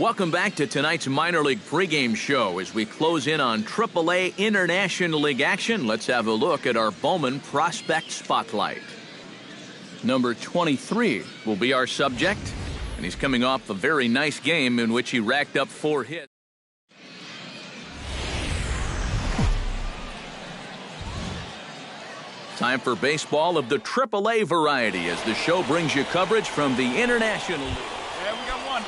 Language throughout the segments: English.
Welcome back to tonight's minor league pregame show. As we close in on AAA International League action, let's have a look at our Bowman Prospect Spotlight. Number 23 will be our subject, and he's coming off a very nice game in which he racked up 4 hits. Time for baseball of the AAA variety as the show brings you coverage from the International League. Yeah, we got one.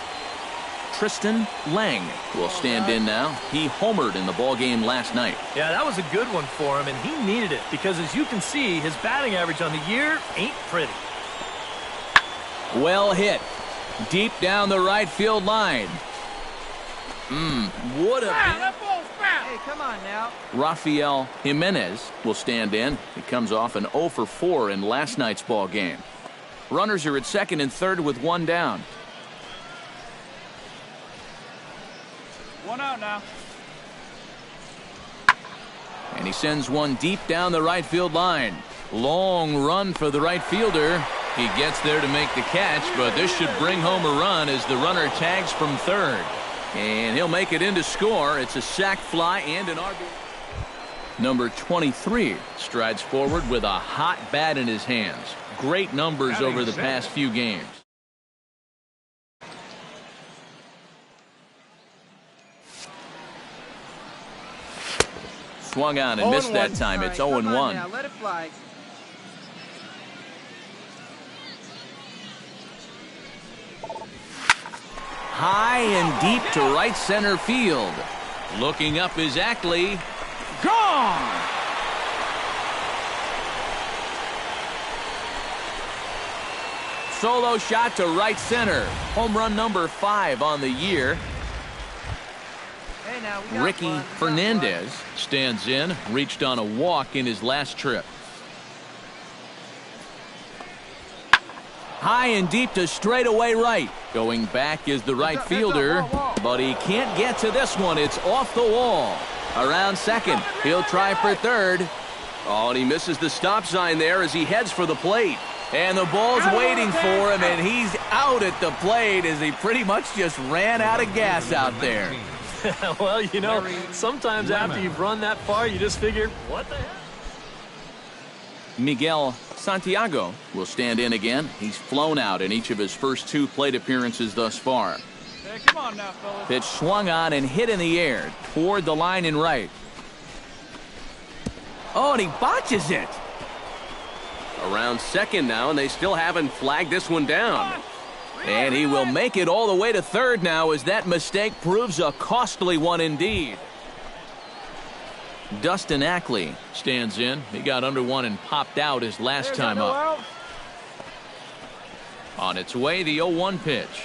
Tristan Lang will stand in now. He homered in the ballgame last night. Yeah, that was a good one for him, and he needed it because, as you can see, his batting average on the year ain't pretty. Well hit. Deep down the right field line. What a... That ball's foul. Hey, come on now. Rafael Jimenez will stand in. He comes off an 0 for 4 in last night's ball game. Runners are at second and third with 1 down. One out now. And he sends one deep down the right field line. Long run for the right fielder. He gets there to make the catch, but this should bring home a run as the runner tags from third. And he'll make it in to score. It's a sac fly and an RBI. Number 23 strides forward with a hot bat in his hands. Great numbers over the past few games. Swung on and missed that time. It's 0-1. Now, let it fly. High and deep to right center field. Looking up is Ackley. Gone! Solo shot to right center. Home run number 5 on the year. Hey, now, we got Ricky one. Fernandez stands in. Reached on a walk in his last trip. High and deep to straightaway right. Going back is the right fielder, but he can't get to this one. It's off the wall. Around second. He'll try for third. Oh, and he misses the stop sign there as he heads for the plate. And the ball's waiting for him, and he's out at the plate as he pretty much just ran out of gas out there. Well, you know, sometimes after you've run that far, you just figure, what the heck? Miguel Santiago will stand in again. He's flown out in each of his first 2 plate appearances thus far. Hey, come on now, fellas. Pitch swung on and hit in the air toward the line and right. Oh, and he botches it. Around second now, and they still haven't flagged this one down. And he will make it all the way to third now as that mistake proves a costly one indeed. Dustin Ackley stands in. He got under one and popped out his last time up. On its way, the 0-1 pitch.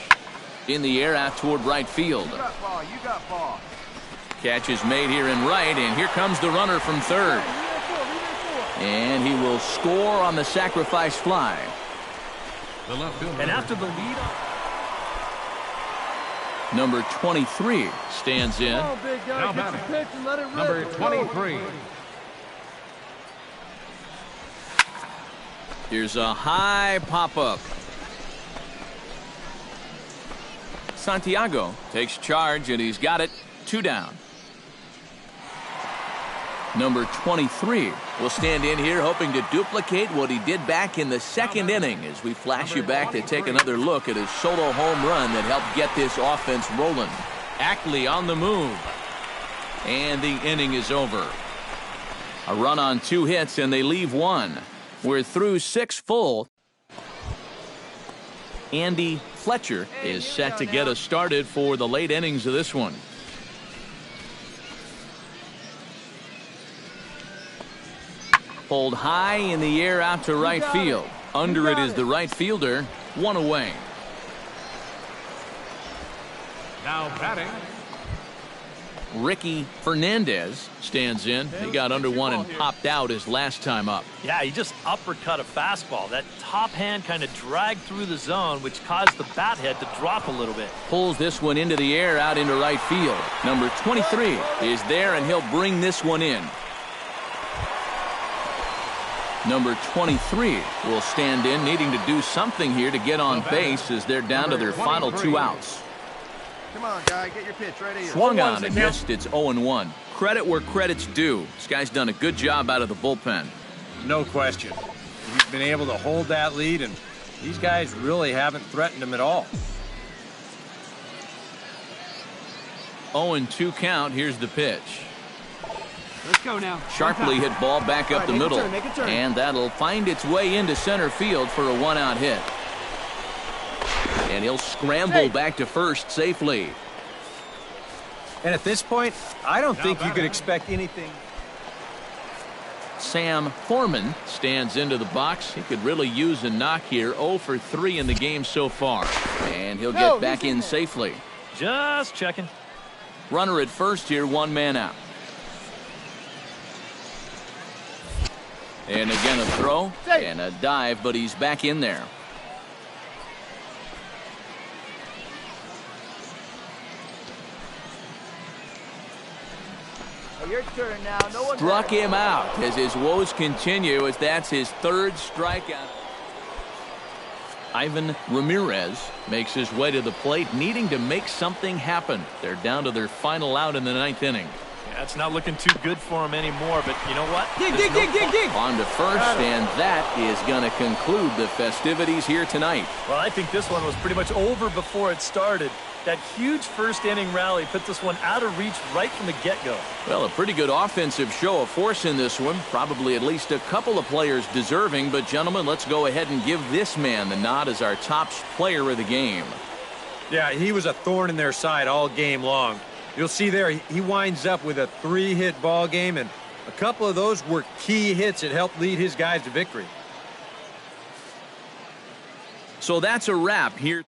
In the air out toward right field. You got ball. You got ball. Catch is made here in right, and here comes the runner from third. And he will score on the sacrifice fly. And after the lead, Number 23 stands in. Come on, big guy. Now Get your pitch and let it rip. Number 23. Here's a high pop-up. Santiago takes charge, and he's got it. 2 down. Number 23 will stand in here hoping to duplicate what he did back in the second inning as we flash you back to take another look at his solo home run that helped get this offense rolling. Ackley on the move. And the inning is over. A run on 2 hits, and they leave 1. We're through 6 full. Andy Fletcher is set to get us started for the late innings of this one. Pulled high in the air out to right field. Under it is the right fielder. 1 away. Now batting. Ricky Fernandez stands in. He got under one and popped out his last time up. yeah, he just uppercut a fastball. That top hand kind of dragged through the zone, which caused the bat head to drop a little bit. Pulls this one into the air out into right field. Number 23 is there, and he'll bring this one in. Number 23 will stand in, needing to do something here to get on base as they're down to their final 2 outs. Come on, guy, get your pitch right here. Swung on and missed. It's 0-1. Credit where credit's due. This guy's done a good job out of the bullpen. No question. He's been able to hold that lead, and these guys really haven't threatened him at all. 0-2 count. Here's the pitch. Let's go now. Sharply hit ball back up the make a middle. turn, make a turn. And that'll find its way into center field for a 1-out hit. And he'll scramble back to first safely. And at this point, I don't think you could expect anything. Sam Foreman stands into the box. He could really use a knock here. 0 for 3 in the game so far. And he'll get back in safely. Just checking. Runner at first here, 1 man out. And again a throw and a dive, but he's back in there. Your turn now. No one Struck him out as his woes continue, as that's his 3rd strikeout. Ivan Ramirez makes his way to the plate, needing to make something happen. They're down to their final out in the 9th inning. Yeah, it's not looking too good for him anymore, but you know what? Dig. On to first, and that is going to conclude the festivities here tonight. Well, I think this one was pretty much over before it started. That huge first inning rally put this one out of reach right from the get-go. Well, a pretty good offensive show of force in this one. Probably at least a couple of players deserving. But, gentlemen, let's go ahead and give this man the nod as our top player of the game. Yeah, he was a thorn in their side all game long. You'll see there, he winds up with a 3-hit ball game, and a couple of those were key hits that helped lead his guys to victory. So that's a wrap here.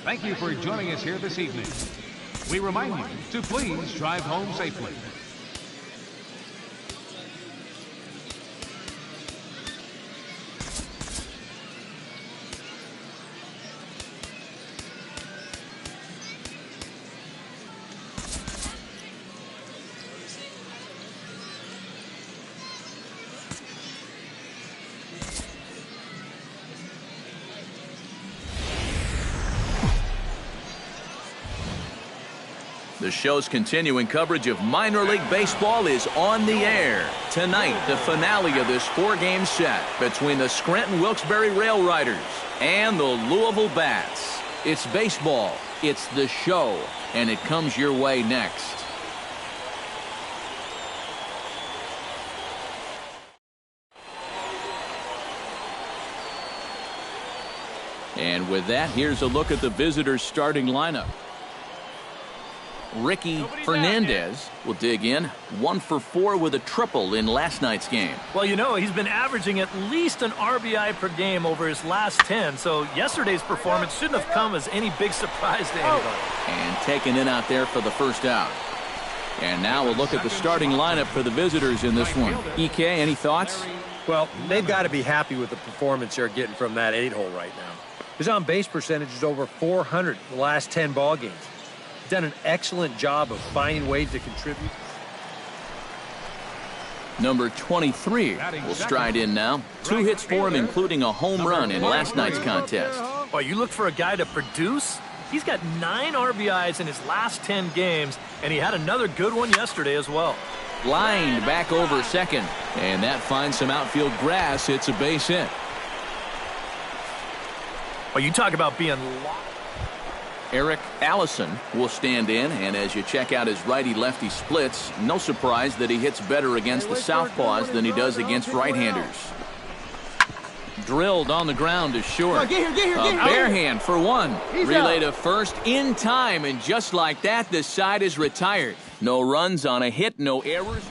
Thank you for joining us here this evening. We remind you to please drive home safely. The show's continuing coverage of minor league baseball is on the air. Tonight, the finale of this 4-game set between the Scranton Wilkes-Barre Rail Riders and the Louisville Bats. It's baseball, it's the show, and it comes your way next. And with that, here's a look at the visitors' starting lineup. Ricky Fernandez will dig in, 1 for 4 with a triple in last night's game. Well, you know, he's been averaging at least an RBI per game over his last 10, so yesterday's performance shouldn't have come as any big surprise to anybody. And taken in out there for the first out. And now we'll look at the starting lineup for the visitors in this one. EK, any thoughts? Well, they've got to be happy with the performance they're getting from that 8-hole right now. His on-base percentage is over 400 in the last 10 ball games. Done an excellent job of finding ways to contribute. Number 23 will stride in now. 2 hits for him, including a home run in last night's contest. Well, you look for a guy to produce? He's got 9 RBIs in his last 10 games, and he had another good one yesterday as well. Lined back over second, and that finds some outfield grass. It's a base hit. Well, you talk about being locked. Eric Allison will stand in, and as you check out his righty-lefty splits, no surprise that he hits better against the southpaws than he does against right-handers. Drilled on the ground to short. Get here. A bare hand for one. Relay to first in time, and just like that, the side is retired. No runs on a hit, no errors.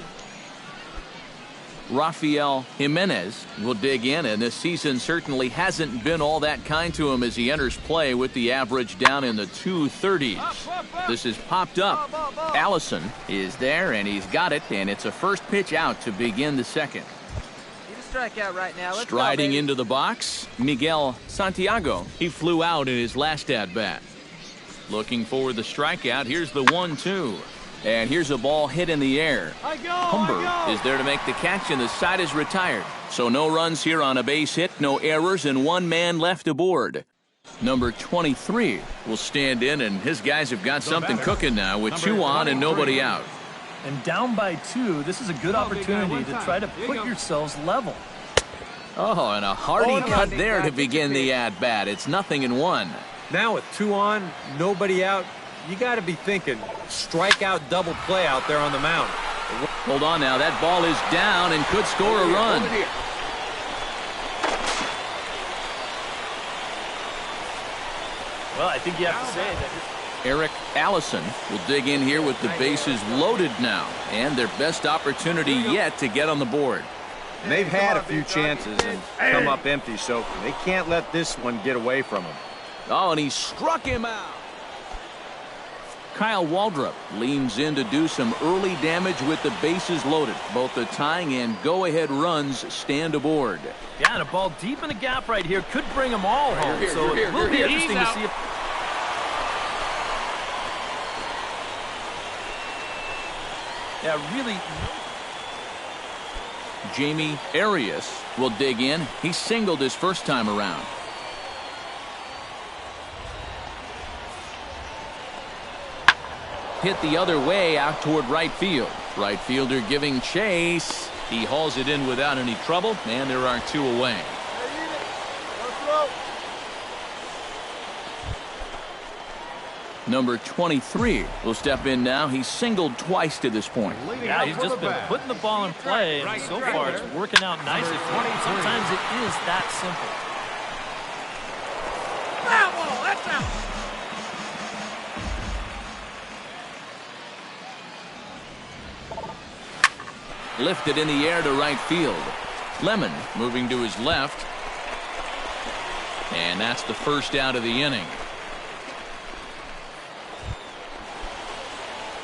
Rafael Jimenez will dig in, and this season certainly hasn't been all that kind to him as he enters play with the average down in the 230s. This is popped up. Allison is there, and he's got it, and it's a first pitch out to begin the second. Need a strikeout right now. Let's Striding go, into the box, Miguel Santiago. He flew out in his last at-bat. Looking for the strikeout. Here's the 1-2. And here's a ball hit in the air. Humber is there to make the catch, and the side is retired. So no runs here on a base hit, no errors, and one man left aboard. Number 23 will stand in, and his guys have got something cooking now with two on and nobody out. And down by 2, this is a good opportunity to try to put yourselves level. Oh, and a hearty cut there to begin the at-bat. It's 0-1. Now with 2 on, nobody out, you got to be thinking strikeout double play out there on the mound. Hold on now. That ball is down and could score a run. Well, I think you have to say that. Eric Allison will dig in here with the bases loaded now, and their best opportunity yet to get on the board. They've had a few chances and come up empty, so they can't let this one get away from them. Oh, and he struck him out. Kyle Waldrop leans in to do some early damage with the bases loaded. Both the tying and go-ahead runs stand aboard. Yeah, and a ball deep in the gap right here could bring them all home. So it will be interesting to see if... Yeah, really... Jamie Arias will dig in. He singled his first time around. Hit the other way out toward right field. Right fielder giving chase. He hauls it in without any trouble, and there are 2 away. Number 23 will step in now. He's singled twice to this point. Yeah, he's just been putting the ball in play, and so far it's working out nicely for him. Sometimes it is that simple. That's out. Lifted in the air to right field. Lemon moving to his left. And that's the first out of the inning.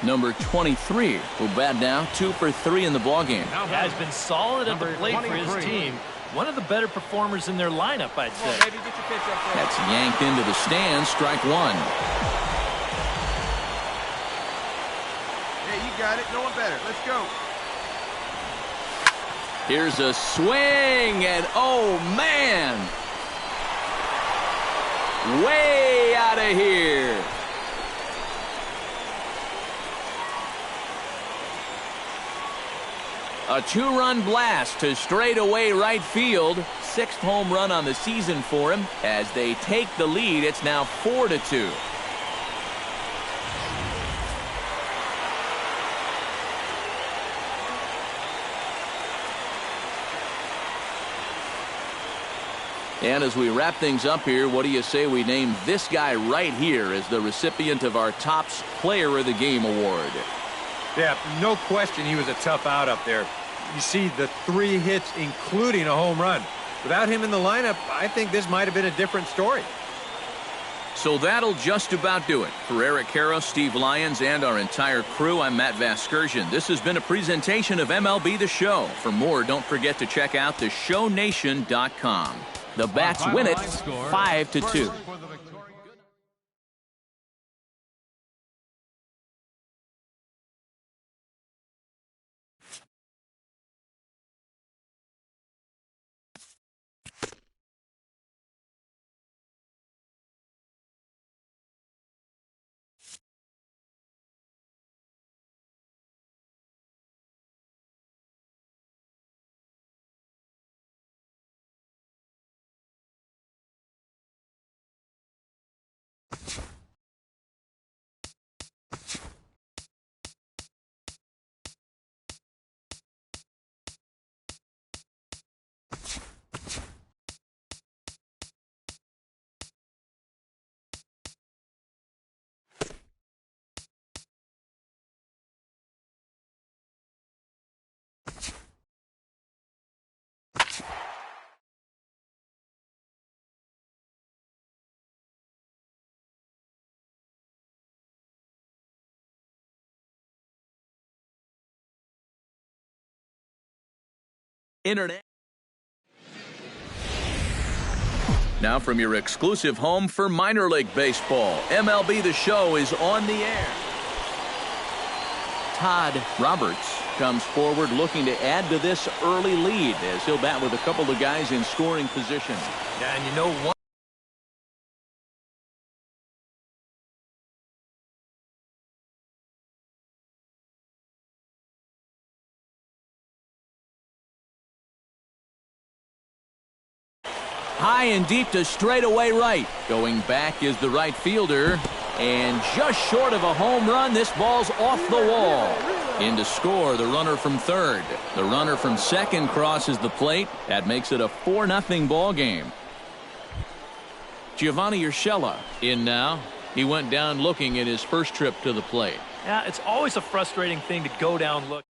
Number 23 will bat now, 2 for 3 in the ballgame. Yeah, he's been solid at the plate for his team. One of the better performers in their lineup, I'd say. That's yanked into the stands, strike 1. Hey, you got it. No one better. Let's go. Here's a swing, and oh man! Way out of here. A 2-run blast to straightaway right field. 6th home run on the season for him. As they take the lead, it's now 4-2. And as we wrap things up here, what do you say we name this guy right here as the recipient of our Topps Player of the Game award? Yeah, no question he was a tough out up there. You see the 3 hits, including a home run. Without him in the lineup, I think this might have been a different story. So that'll just about do it. For Eric Karros, Steve Lyons, and our entire crew, I'm Matt Vasgersian. This has been a presentation of MLB The Show. For more, don't forget to check out theshownation.com. The Bats win it 5-2. Internet. Now from your exclusive home for minor league baseball, MLB The Show is on the air. Todd Roberts comes forward looking to add to this early lead as he'll bat with a couple of guys in scoring position. Yeah, and you know what? High and deep to straightaway right. Going back is the right fielder. And just short of a home run, this ball's off the wall. In to score, the runner from third. The runner from second crosses the plate. That makes it a 4-0 ball game. Giovanni Urshela in now. He went down looking at his first trip to the plate. Yeah, it's always a frustrating thing to go down look.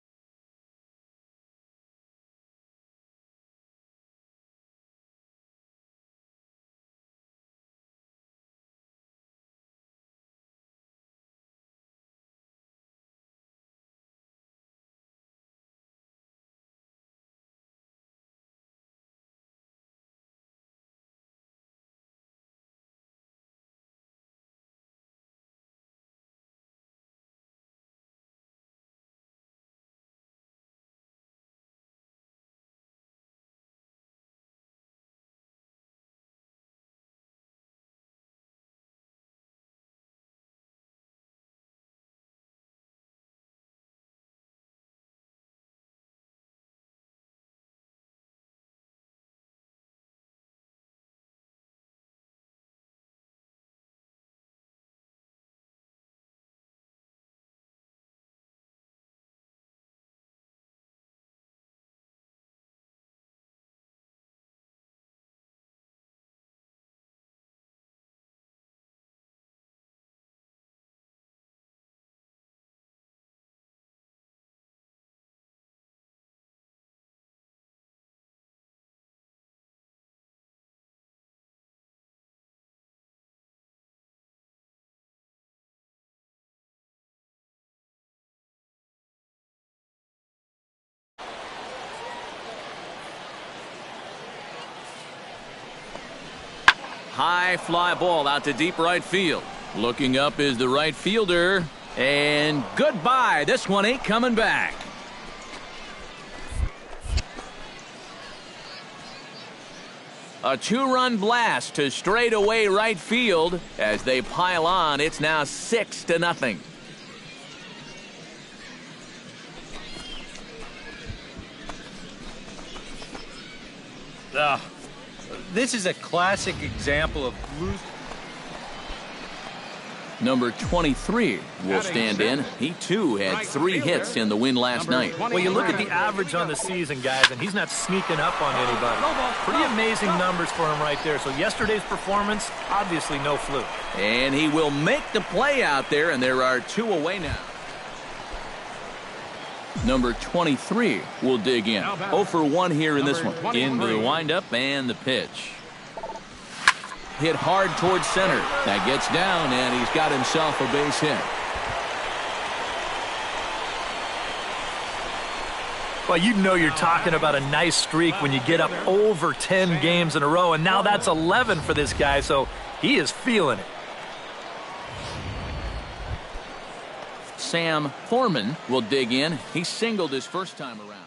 High fly ball out to deep right field. Looking up is the right fielder. And goodbye. This one ain't coming back. A 2-run blast to straightaway right field. As they pile on, it's now 6-0. This is a classic example of losing. Number 23 will stand in. He, too, had 3 hits in the win last night. Well, you look at the average on the season, guys, and he's not sneaking up on anybody. Pretty amazing numbers for him right there. So yesterday's performance, obviously no fluke. And he will make the play out there, and there are 2 away now. Number 23 will dig in. 0 for 1 here in this one. Into the windup and the pitch. Hit hard towards center. That gets down, and he's got himself a base hit. Well, you know you're talking about a nice streak when you get up over 10 games in a row, and now that's 11 for this guy, so he is feeling it. Sam Foreman will dig in. He singled his first time around.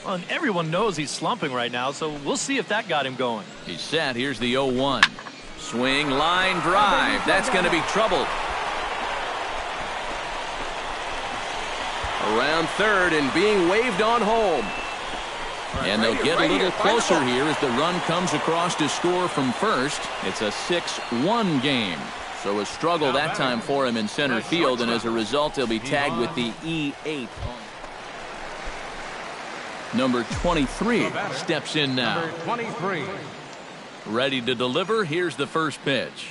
Well, and everyone knows he's slumping right now, so we'll see if that got him going. He's set. Here's the 0-1. Swing, line drive. That's going to be trouble. Around third and being waved on home. And they'll get a little closer here as the run comes across to score from first. It's a 6-1 game. So a struggle that time for him in center field, and as a result, he'll be tagged with the E8. Number 23 steps in now. Number 23. Ready to deliver. Here's the first pitch.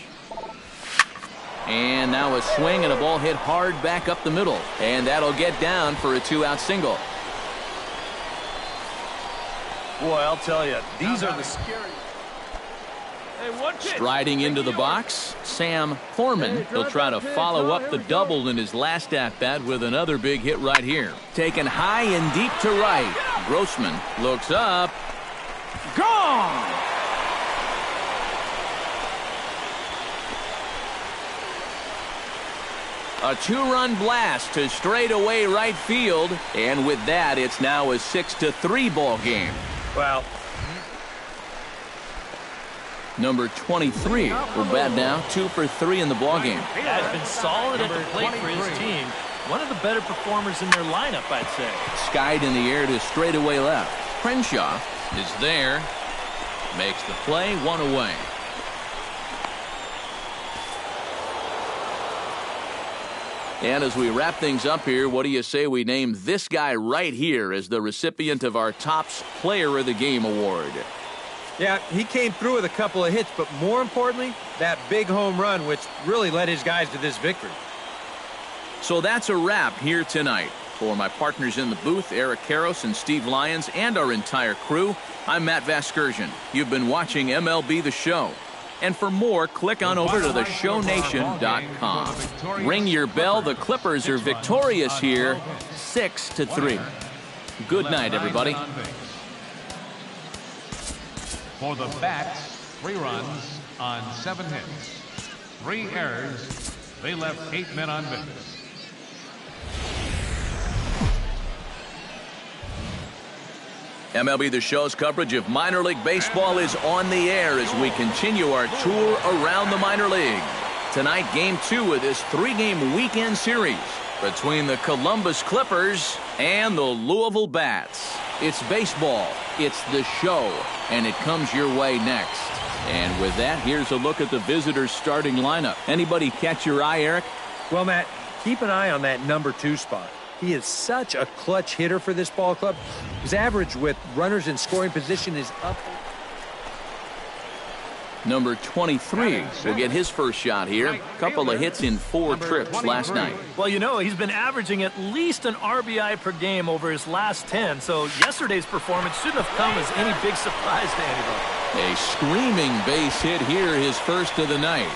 And now a swing and a ball hit hard back up the middle. And that'll get down for a 2-out single. Boy, I'll tell you, these are the scary. Striding into the box, Sam Foreman. He'll try to follow up the double in his last at-bat with another big hit right here. Taken high and deep to right. Grossman looks up. Gone! A 2-run blast to straightaway right field. And with that, it's now a 6-3 ball game. Well, Number 23 will bat now, 2 for 3 in the ballgame. Yeah, he's been solid at the plate for his team. One of the better performers in their lineup, I'd say. Skied in the air to straightaway left. Crenshaw is there. Makes the play, 1 away. And as we wrap things up here, what do you say we name this guy right here as the recipient of our Topps Player of the Game award? yeah, he came through with a couple of hits, but more importantly, that big home run, which really led his guys to this victory. So that's a wrap here tonight. For my partners in the booth, Eric Karros and Steve Lyons, and our entire crew, I'm Matt Vasgersian. You've been watching MLB The Show. And for more, click on over to theShowNation.com. Ring your bell. The Clippers are victorious here, 6-3. Good night, everybody. For the Bats, 3 runs on 7 hits. 3 errors. They left 8 men on base. MLB The Show's coverage of minor league baseball is on the air as we continue our tour around the minor leagues. Tonight, Game 2 of this 3-game weekend series between the Columbus Clippers and the Louisville Bats. It's baseball, it's the show, and it comes your way next. And with that, here's a look at the visitors' starting lineup. Anybody catch your eye, Eric? Well, Matt, keep an eye on that number 2 spot. He is such a clutch hitter for this ball club. His average with runners in scoring position is up. Number 23 will get his first shot here. A couple of hits in 4 trips last night. Well, you know, he's been averaging at least an RBI per game over his last 10, so yesterday's performance shouldn't have come as any big surprise to anybody. A screaming base hit here, his first of the night.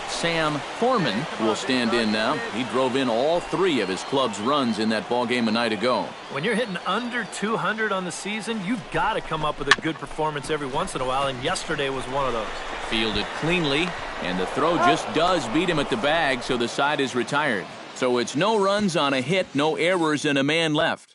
Sam Foreman will stand in now. He drove in all 3 of his club's runs in that ball game a night ago. When you're hitting under 200 on the season, you've got to come up with a good performance every once in a while, and yesterday was one of those. Fielded cleanly, and the throw just does beat him at the bag, so the side is retired. So it's no runs on a hit, no errors, and a man left.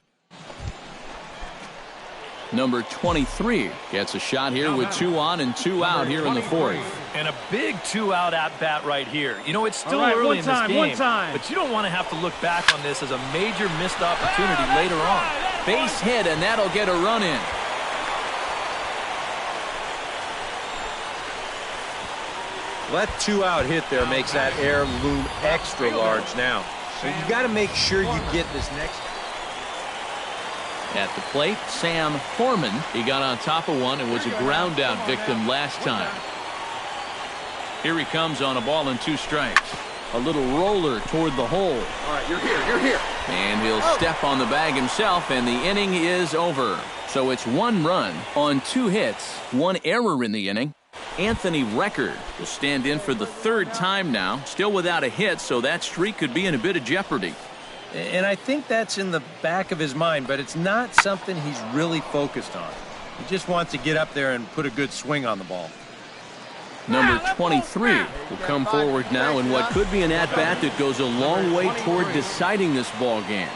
Number 23 gets a shot here with 2 on and 2 out here in the 4th. And a big 2-out at-bat right here. You know, it's still early in this game, but you don't want to have to look back on this as a major missed opportunity later on. Base hit, and that'll get a run in. That 2-out hit there makes that air loom extra large now. So you got to make sure you get this next. At the plate, Sam Foreman. He got on top of one and was a ground-out victim last time. Here he comes on a ball and 2 strikes. A little roller toward the hole. All right, you're here. And he'll step on the bag himself, and the inning is over. So it's 1 run on 2 hits, 1 error in the inning. Anthony Record will stand in for the 3rd time now, still without a hit, so that streak could be in a bit of jeopardy. And I think that's in the back of his mind, but it's not something he's really focused on. He just wants to get up there and put a good swing on the ball. Number 23 will come forward now in what could be an at-bat that goes a long way toward deciding this ball game.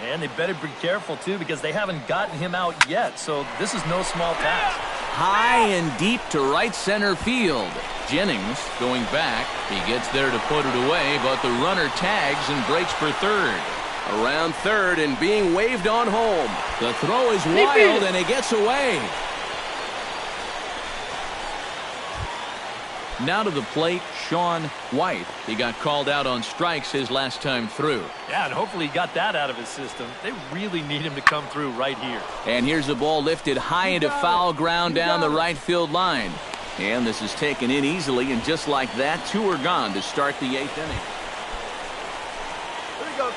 And they better be careful, too, because they haven't gotten him out yet, so this is no small task. high and deep to right center field. Jennings going back. He gets there to put it away, but the runner tags and breaks for third. Around third and being waved on home. The throw is wild and he gets away. Now to the plate, Sean White. He got called out on strikes his last time through. Yeah, and hopefully he got that out of his system. They really need him to come through right here. And here's the ball lifted high into foul ground down the right field line. And this is taken in easily, and just like that, two are gone to start the 8th inning.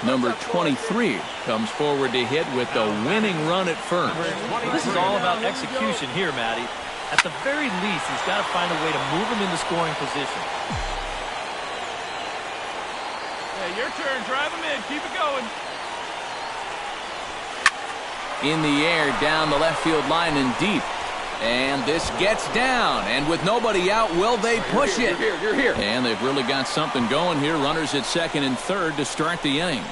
Number 23 comes forward to hit with the winning run at first. Well, this is all about execution here, Matty. At the very least, he's got to find a way to move him into scoring position. Hey, your turn. Drive him in. Keep it going. In the air, down the left field line and deep. And this gets down. And with nobody out, will they push it? You're here. And they've really got something going here. Runners at second and third to start the inning.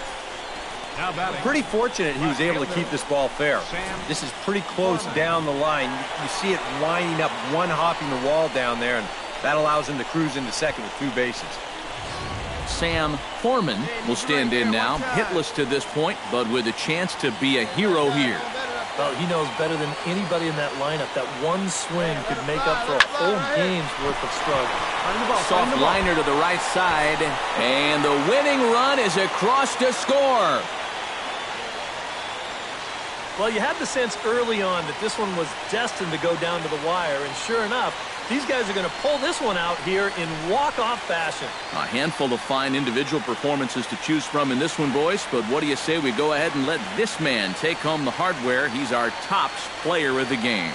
Now batting. Pretty fortunate he was able to keep this ball fair. This is pretty close down the line. You see it winding up, one hopping the wall down there, and that allows him to cruise into second with 2 bases. Sam Foreman will stand in now, hitless to this point, but with a chance to be a hero here. Well, he knows better than anybody in that lineup that one swing could make up for a whole game's worth of struggle. Soft liner to the right side, and the winning run is across to score. Well, you had the sense early on that this one was destined to go down to the wire, and sure enough, these guys are going to pull this one out here in walk-off fashion. A handful of fine individual performances to choose from in this one, boys, but what do you say we go ahead and let this man take home the hardware? He's our top player of the game.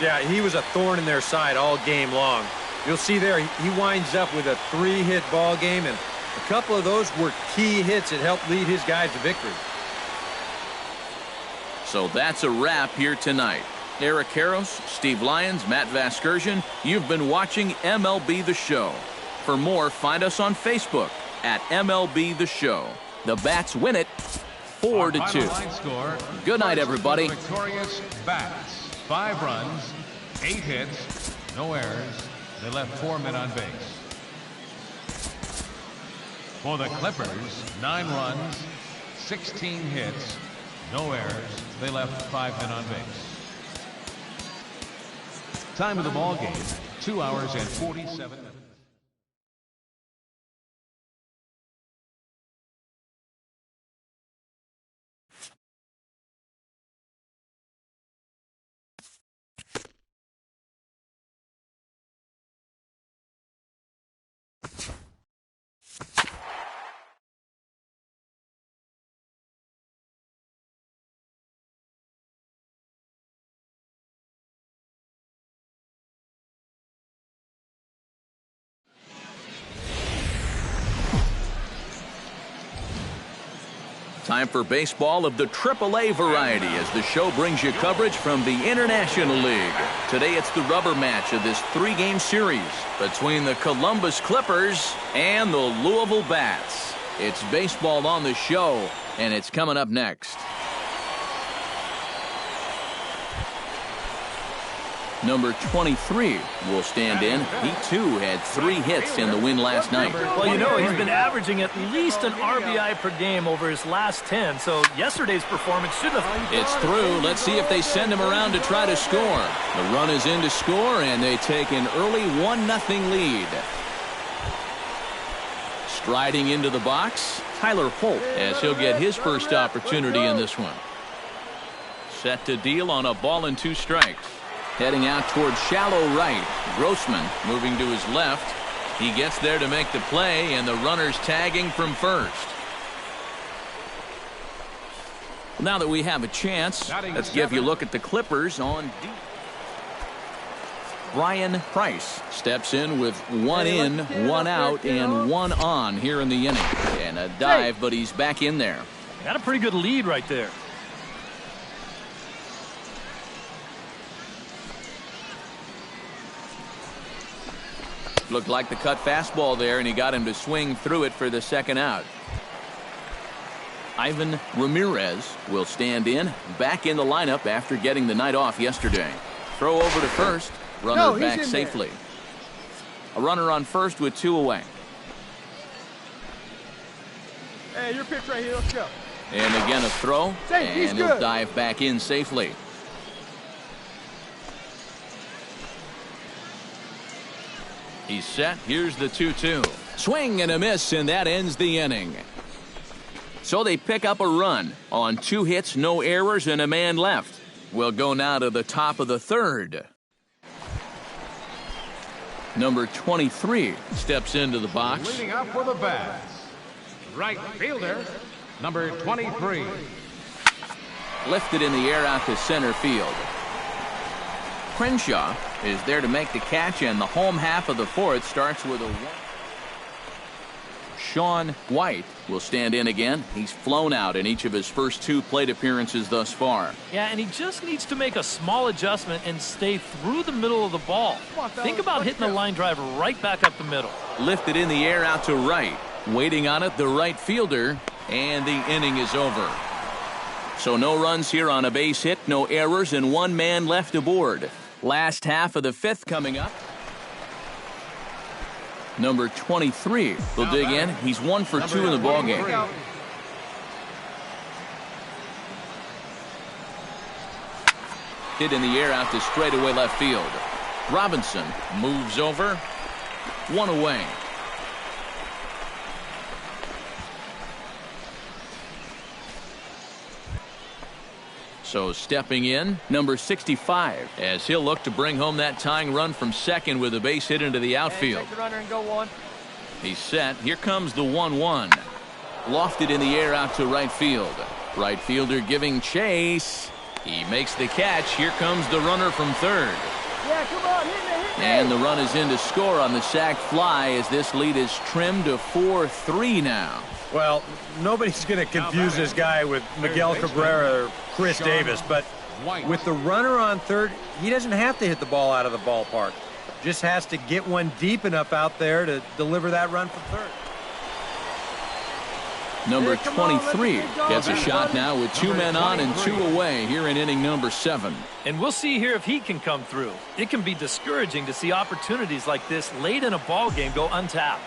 Yeah, he was a thorn in their side all game long. You'll see there, he winds up with a 3-hit ball game, and a couple of those were key hits that helped lead his guys to victory. So that's a wrap here tonight. Eric Karros, Steve Lyons, Matt Vasgersian, you've been watching MLB The Show. For more, find us on Facebook at MLB The Show. The Bats win it 4-2. Good night, everybody. Victorious Bats. 5 runs, 8 hits, no errors. They left 4 men on base. For the Clippers, 9 runs, 16 hits, no errors. They left 5 men on base. Time of the ball game, 2 hours and 47 minutes. Time for baseball of the AAA variety as the show brings you coverage from the International League. Today it's the rubber match of this 3-game series between the Columbus Clippers and the Louisville Bats. It's baseball on the show, and it's coming up next. Number 23 will stand in. He, too, had 3 hits in the win last night. Well, you know, he's been averaging at least an RBI per game over his last 10, so yesterday's performance shouldn't have... It's through. Let's see if they send him around to try to score. The run is in to score, and they take an early 1-0 lead. Striding into the box, Tyler Holt, as he'll get his first opportunity in this one. Set to deal on a ball and 2 strikes. Heading out towards shallow right. Grossman moving to his left. He gets there to make the play, and the runner's tagging from first. Now that we have a chance, let's give you a look at the Clippers on deep. Brian Price steps in with 1 in, 1 out, and 1 on here in the inning. And a dive, but he's back in there. Got a pretty good lead right there. Looked like the cut fastball there, and he got him to swing through it for the 2nd out. Ivan Ramirez will stand in, back in the lineup after getting the night off yesterday. throw over to first. Runner back safely. A runner on first with 2 away. Hey, your pitch right here. Let's go. And again a throw. And he'll dive back in safely. He's set. Here's the 2-2. Swing and a miss, and that ends the inning. So they pick up a run on 2 hits, no errors, and a man left. We'll go now to the top of the 3rd. Number 23 steps into the box. Leading up for the bats, right fielder, number 23. Lifted in the air out to center field. Crenshaw is there to make the catch, and the home half of the 4th starts with a 1. Sean White will stand in again. He's flown out in each of his first 2 plate appearances thus far. Yeah, and he just needs to make a small adjustment and stay through the middle of the ball. Think about hitting a line drive right back up the middle. Lifted in the air out to right. Waiting on it, the right fielder, and the inning is over. So no runs here on a base hit, no errors, and 1 man left aboard. Last half of the 5th coming up. Number 23 will dig in. He's 1 for 2 in the ballgame. Hit in the air out to straightaway left field. Robinson moves over. 1 away. So stepping in, number 65, as he'll look to bring home that tying run from second with a base hit into the outfield. Take the runner and go 1. He's set. Here comes the 1-1. Lofted in the air out to right field. Right fielder giving chase. He makes the catch. Here comes the runner from third. Yeah, come on, hit me. And the run is in to score on the sac fly as this lead is trimmed to 4-3 now. Well, nobody's going to confuse this guy with Miguel Cabrera or Chris Davis, but with the runner on third, he doesn't have to hit the ball out of the ballpark. Just has to get one deep enough out there to deliver that run from third. Number 23 gets a shot now with 2 men on and 2 away here in inning number 7. And we'll see here if he can come through. It can be discouraging to see opportunities like this late in a ball game go untapped.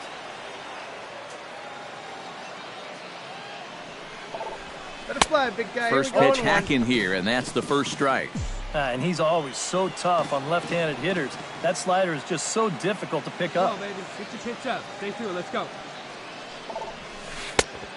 Fly, big guy. First pitch hacking here, and that's the first strike. And he's always so tough on left-handed hitters. That slider is just so difficult to pick up. Go, baby. Get your pitch up. Stay through. Let's go.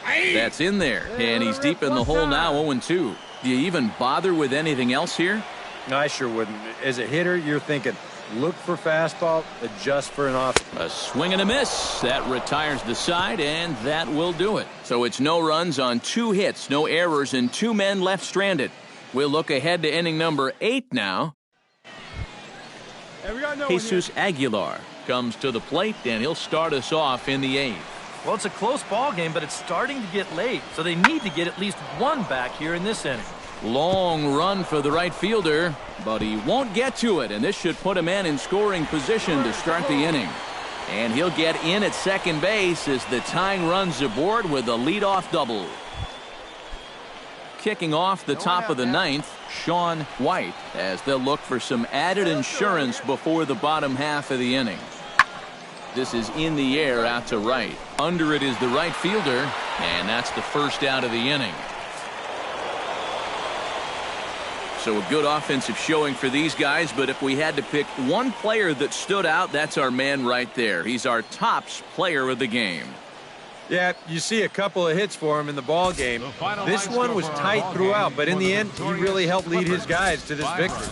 That's in there, and he's deep in the hole now, 0-2. Do you even bother with anything else here? No, I sure wouldn't. As a hitter, you're thinking, look for fastball, adjust for an off. A swing and a miss. That retires the side, and that will do it. So it's no runs on 2 hits, no errors, and 2 men left stranded. We'll look ahead to inning number 8 now. Jesus Aguilar comes to the plate, and he'll start us off in the 8th. Well, it's a close ball game, but it's starting to get late, so they need to get at least 1 back here in this inning. Long run for the right fielder, but he won't get to it, and this should put a man in scoring position to start the inning. And he'll get in at second base as the tying runs aboard with a leadoff double. Kicking off the top of the 9th, Sean White, as they'll look for some added insurance before the bottom half of the inning. This is in the air out to right. Under it is the right fielder, and that's the first out of the inning. So a good offensive showing for these guys, but if we had to pick one player that stood out, that's our man right there. He's our tops player of the game. Yeah, you see a couple of hits for him in the ball game. This one was tight throughout, but in the end, he really helped lead his guys to this victory.